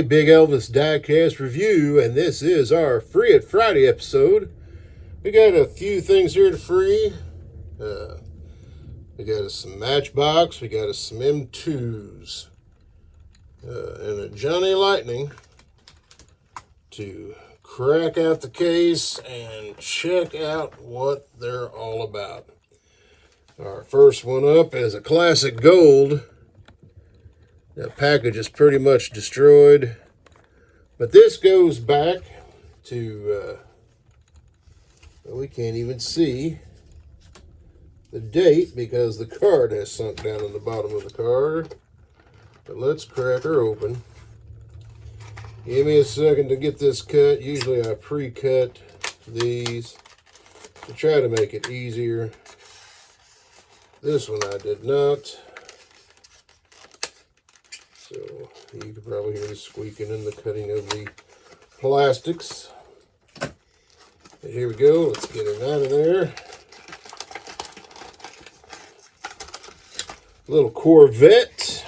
Friday, Big Elvis Diecast Review, and this is our Free It Friday episode. We got a few things here to free. We got us some Matchbox, we got us some M2s, and a Johnny Lightning to crack out the case and check out what they're all about. Our first one up is a classic gold. The package is pretty much destroyed, but this goes back to, well, we can't even see the date because the card has sunk down in the bottom of the card. But let's crack her open. Give me a second to get this cut. Usually I pre-cut these to try to make it easier. This one I did not. So you can probably hear the squeaking and the cutting of the plastics. And here we go. Let's get it out of there. Little Corvette.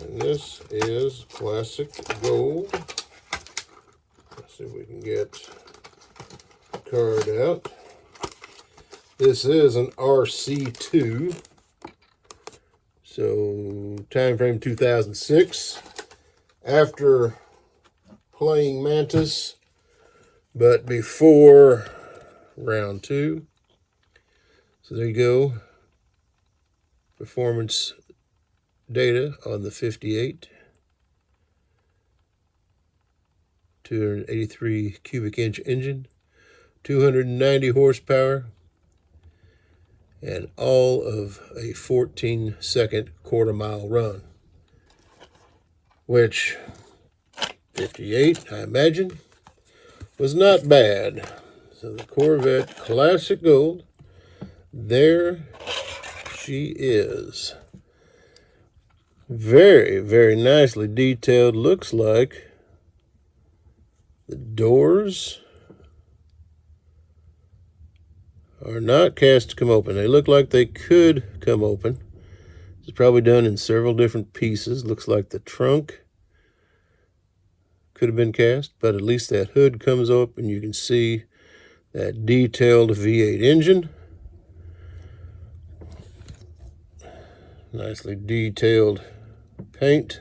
And this is classic gold. Let's see if we can get the card out. This is an RC2. So, time frame 2006, after playing Mantis, but before round 2. So there you go. Performance data on the 58. 283 cubic inch engine, 290 horsepower. And all of a 14-second quarter-mile run, which 58, I imagine, was not bad. So the Corvette Classic Gold, there she is. Very, very nicely detailed. Looks like the doors are not cast to come open. They look like they could come open. It's probably done in several different pieces. Looks like the trunk could have been cast, but at least that hood comes up and you can see that detailed V8 engine. Nicely detailed paint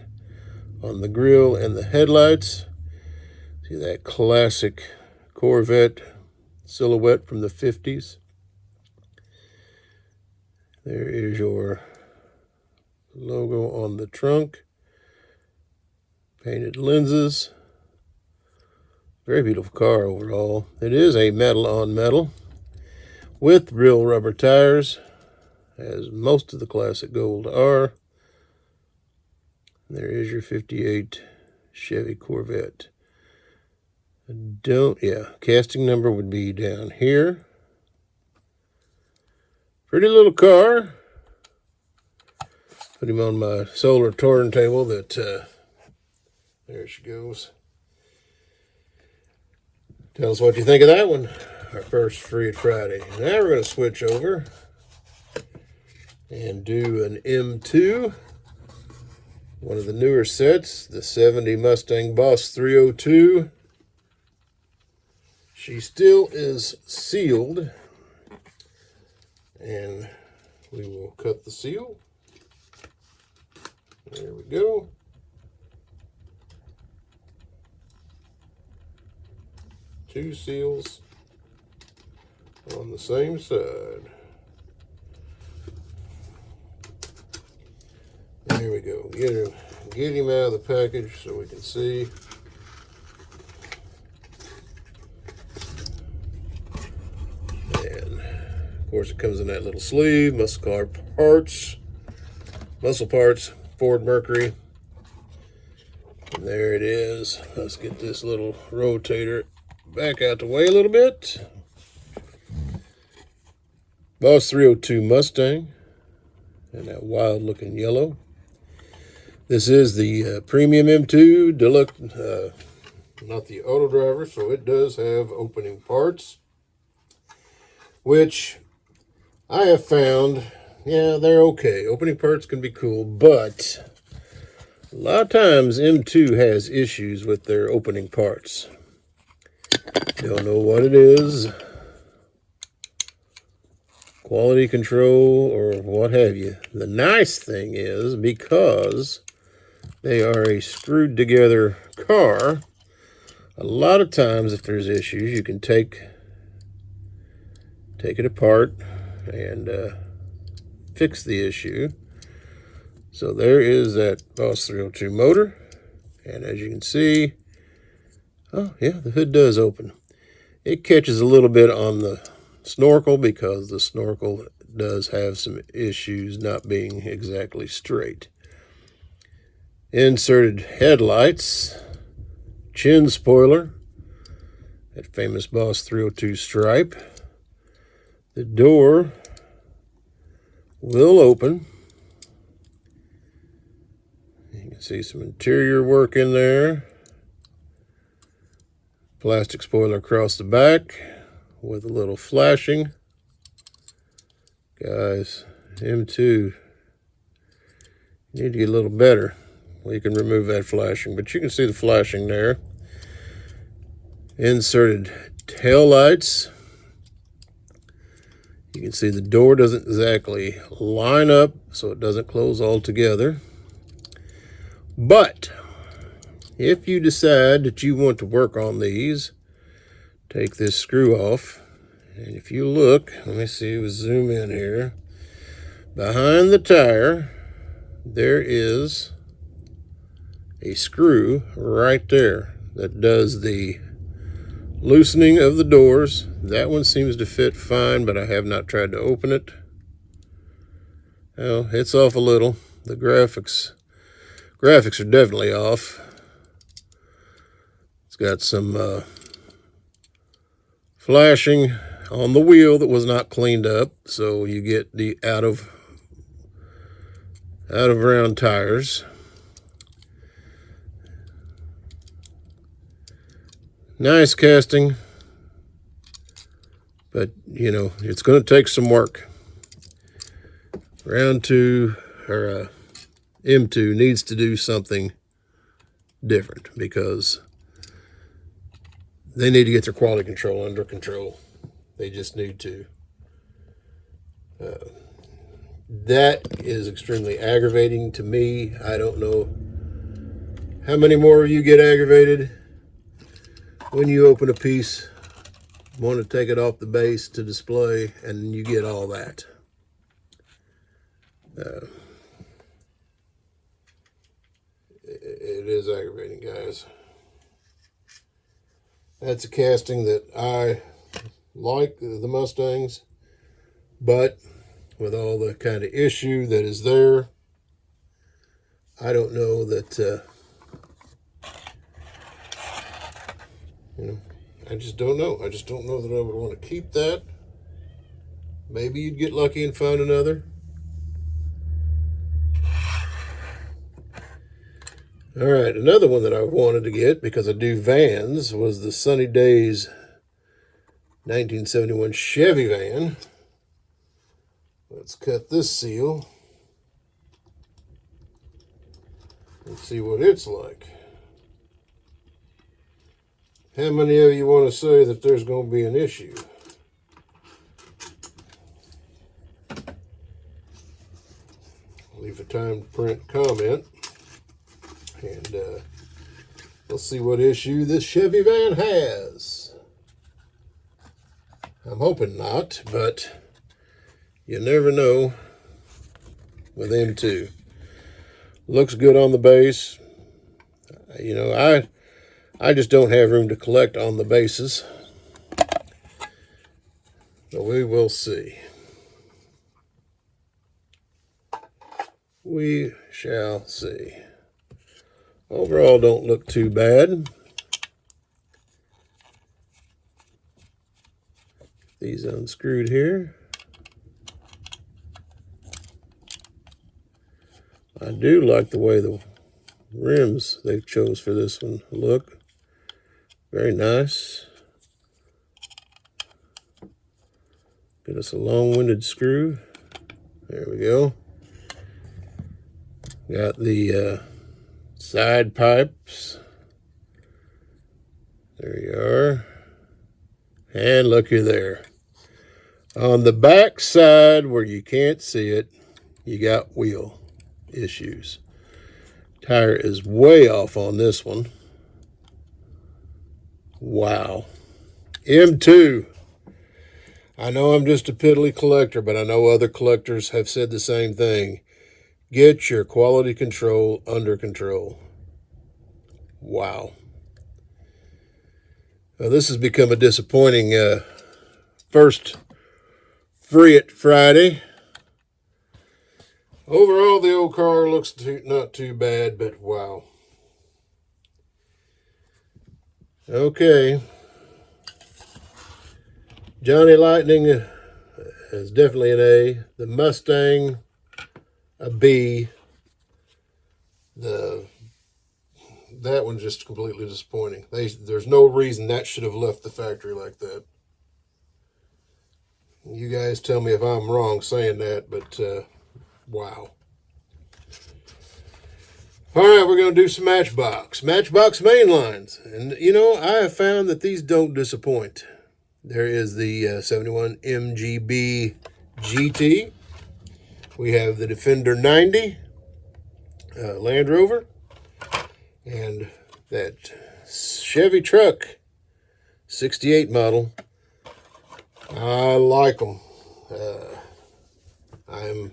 on the grille and the headlights. See that classic Corvette silhouette from the 50s. There is your logo on the trunk. Painted lenses. Very beautiful car overall. It is a metal on metal with real rubber tires, as most of the classic gold are. There is your 58 Chevy Corvette. Casting number would be down here. Pretty little car. Put him on my solar turntable that, there she goes. Tell us what you think of that one. Our first Free It Friday. Now we're going to switch over and do an M2. One of the newer sets, the 70 Mustang Boss 302. She still is sealed. And we will cut the seal. There we go. Two seals on the same side. There we go. Get him out of the package so we can see. Of course, it comes in that little sleeve, muscle parts, Ford Mercury. And there it is. Let's get this little rotator back out the way a little bit. Boss 302 Mustang, and that wild looking yellow. This is the Premium M2 Deluxe, not the auto driver, so it does have opening parts, which I have found, yeah, they're okay. Opening parts can be cool, but A lot of times M2 has issues with their opening parts. Don't know what it is. Quality control or what have you. The nice thing is, because they are a screwed together car, a lot of times if there's issues, you can take it apart and fix the issue. So there is that Boss 302 motor, and as you can see, oh yeah, the hood does open. It catches a little bit on the snorkel because the snorkel does have some issues not being exactly straight. Inserted headlights, chin spoiler, that famous Boss 302 stripe. The door will open. You can see some interior work in there. Plastic spoiler across the back with a little flashing. Guys, M2, you need to get a little better. Well, you can remove that flashing, but you can see the flashing there. Inserted tail lights. You can see the door doesn't exactly line up, so it doesn't close all together. But if you decide that you want to work on these, take this screw off. And if you look, let me see, we'll zoom in here. Behind the tire, there is a screw right there that does the loosening of the doors. That one seems to fit fine, but I have not tried to open it. Well, it's off a little. The graphics are definitely off. It's got some flashing on the wheel that was not cleaned up, so you get the out of round tires. Nice casting, but you know, it's going to take some work. Round 2 or M2 needs to do something different because they need to get their quality control under control. They just need to. That is extremely aggravating to me. I don't know how many more of you get aggravated when you open a piece, want to take it off the base to display, and you get all that. It is aggravating, guys. That's a casting that I like, the Mustangs, but with all the kind of issue that is there, I don't know that, you know, I just don't know. I just don't know that I would want to keep that. Maybe you'd get lucky and find another. All right, another one that I wanted to get because I do vans was the Sunny Days 1971 Chevy van. Let's cut this seal and see what it's like. How many of you want to say that there's going to be an issue? Leave a timed print comment, and let's see what issue this Chevy van has. I'm hoping not, but you never know with M2. Looks good on the base. You know, I just don't have room to collect on the bases. So we will see. We shall see. Overall, don't look too bad. These unscrewed here. I do like the way the rims they chose for this one look. Very nice. Get us a long-winded screw. There we go. Got the Side pipes. There you are. And looky there. On the back side where you can't see it, you got wheel issues. Tire is way off on this one. Wow. M2. I know I'm just a piddly collector, but I know other collectors have said the same thing. Get your quality control under control. Wow. Well, this has become a disappointing first Free It Friday. Overall, the old car looks not too bad, but wow. Okay. Johnny Lightning is definitely an A. The Mustang, a B. That one's just completely disappointing. There's no reason that should have left the factory like that. You guys tell me if I'm wrong saying that, but wow. All right, we're going to do some Matchbox. Matchbox mainlines. And, you know, I have found that these don't disappoint. There is the 71 MGB GT. We have the Defender 90 Land Rover. And that Chevy truck, 68 model. I like them. I'm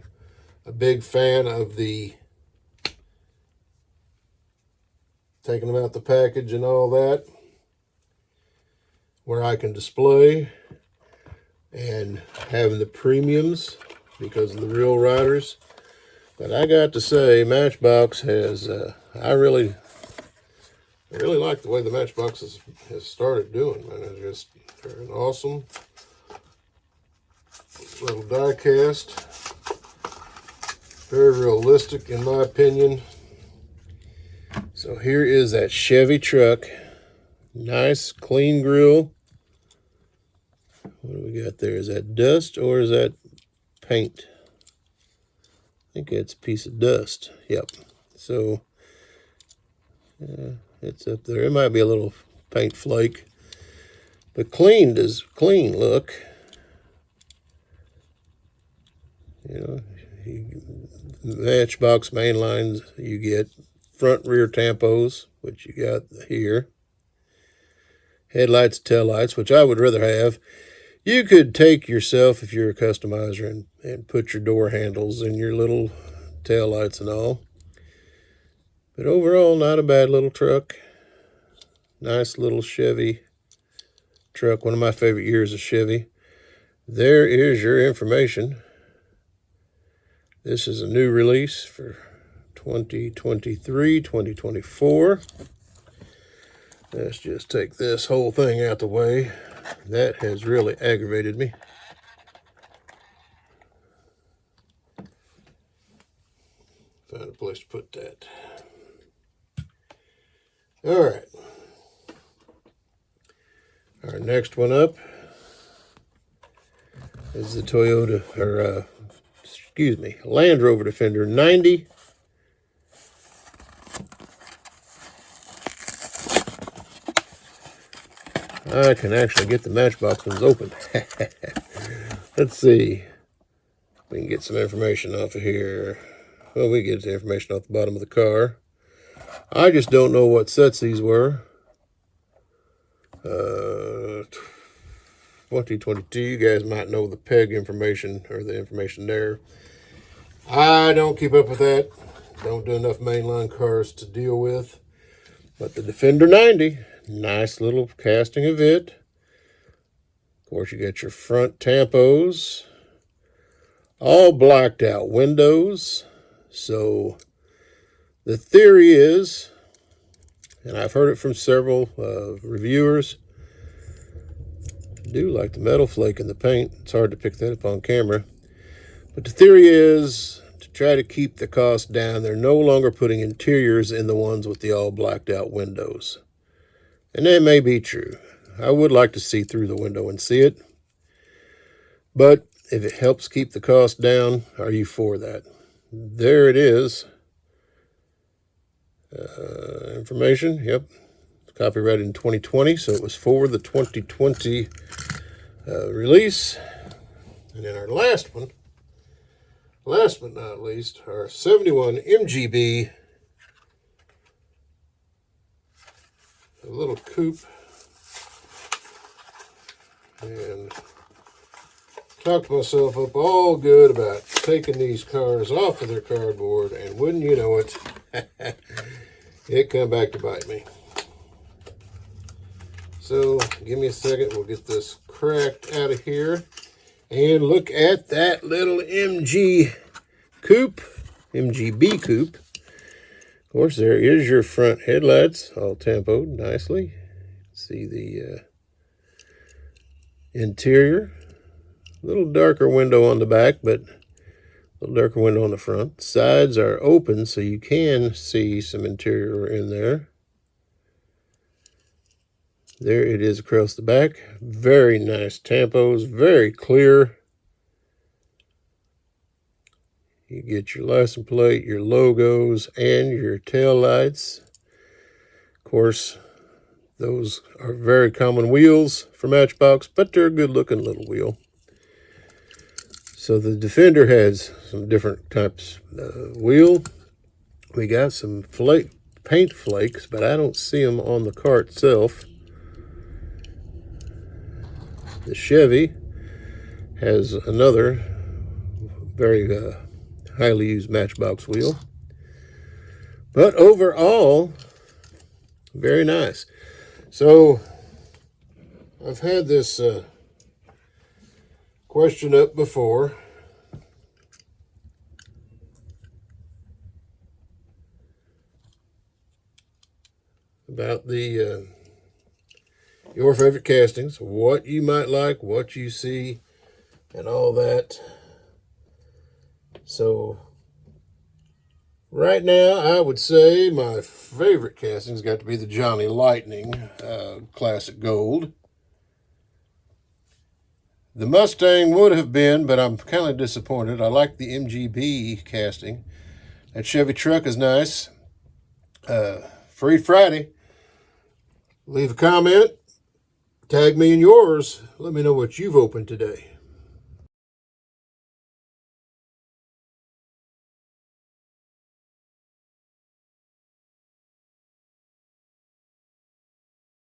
a big fan of the taking them out the package and all that, where I can display, and having the premiums because of the real riders. But I got to say, Matchbox has, I really like the way the Matchbox has started doing, man. It's just an awesome little die cast. Very realistic in my opinion. So here is that Chevy truck. Nice, clean grill. What do we got there? Is that dust or is that paint? I think it's a piece of dust. Yep. So it's up there. It might be a little paint flake. But clean look. You know, Matchbox mainlines, you get front rear tampos, which you got here. Headlights, taillights, which I would rather have. You could take yourself, if you're a customizer, and put your door handles and your little taillights and all. But overall, not a bad little truck. Nice little Chevy truck. One of my favorite years of Chevy. There is your information. This is a new release for 2023, 2024. Let's just take this whole thing out the way. That has really aggravated me. Find a place to put that. All right. Our next one up is the Land Rover Defender 90. I can actually get the Matchbox ones open. Let's see. We can get some information off of here. Well, we get the information off the bottom of the car. I just don't know what sets these were. 2022, you guys might know the peg information or the information there. I don't keep up with that. Don't do enough mainline cars to deal with. But the Defender 90, nice little casting of it. Of course, you got your front tampos. All blacked out windows. So the theory is, and I've heard it from several reviewers, I do like the metal flake in the paint. It's hard to pick that up on camera. But the theory is to try to keep the cost down. They're no longer putting interiors in the ones with the all blacked out windows. And that may be true. I would like to see through the window and see it. But if it helps keep the cost down, are you for that? There it is. Information, yep. Copyrighted in 2020, so it was for the 2020 release. And then our last one, last but not least, our 71 MGB, a little coupe. And talked myself up all good about taking these cars off of their cardboard, and wouldn't you know it, it come back to bite me. So give me a second, we'll get this cracked out of here, and look at that little MGB coupe. Of course, there is your front headlights, all tampoed nicely. See the interior. A little darker window on the back, but a little darker window on the front. Sides are open, so you can see some interior in there. There it is across the back. Very nice tampos, very clear. You get your license plate, your logos, and your tail lights. Of course, those are very common wheels for Matchbox, but they're a good-looking little wheel. So the Defender has some different types of wheel. We got some paint flakes, but I don't see them on the car itself. The Chevy has another very highly used Matchbox wheel. But overall, very nice. So I've had this question up before about the your favorite castings, what you might like, what you see, and all that. So right now, I would say my favorite casting's got to be the Johnny Lightning Classic Gold. The Mustang would have been, but I'm kind of disappointed. I like the MGB casting. That Chevy truck is nice. Free Friday. Leave a comment. Tag me in yours. Let me know what you've opened today.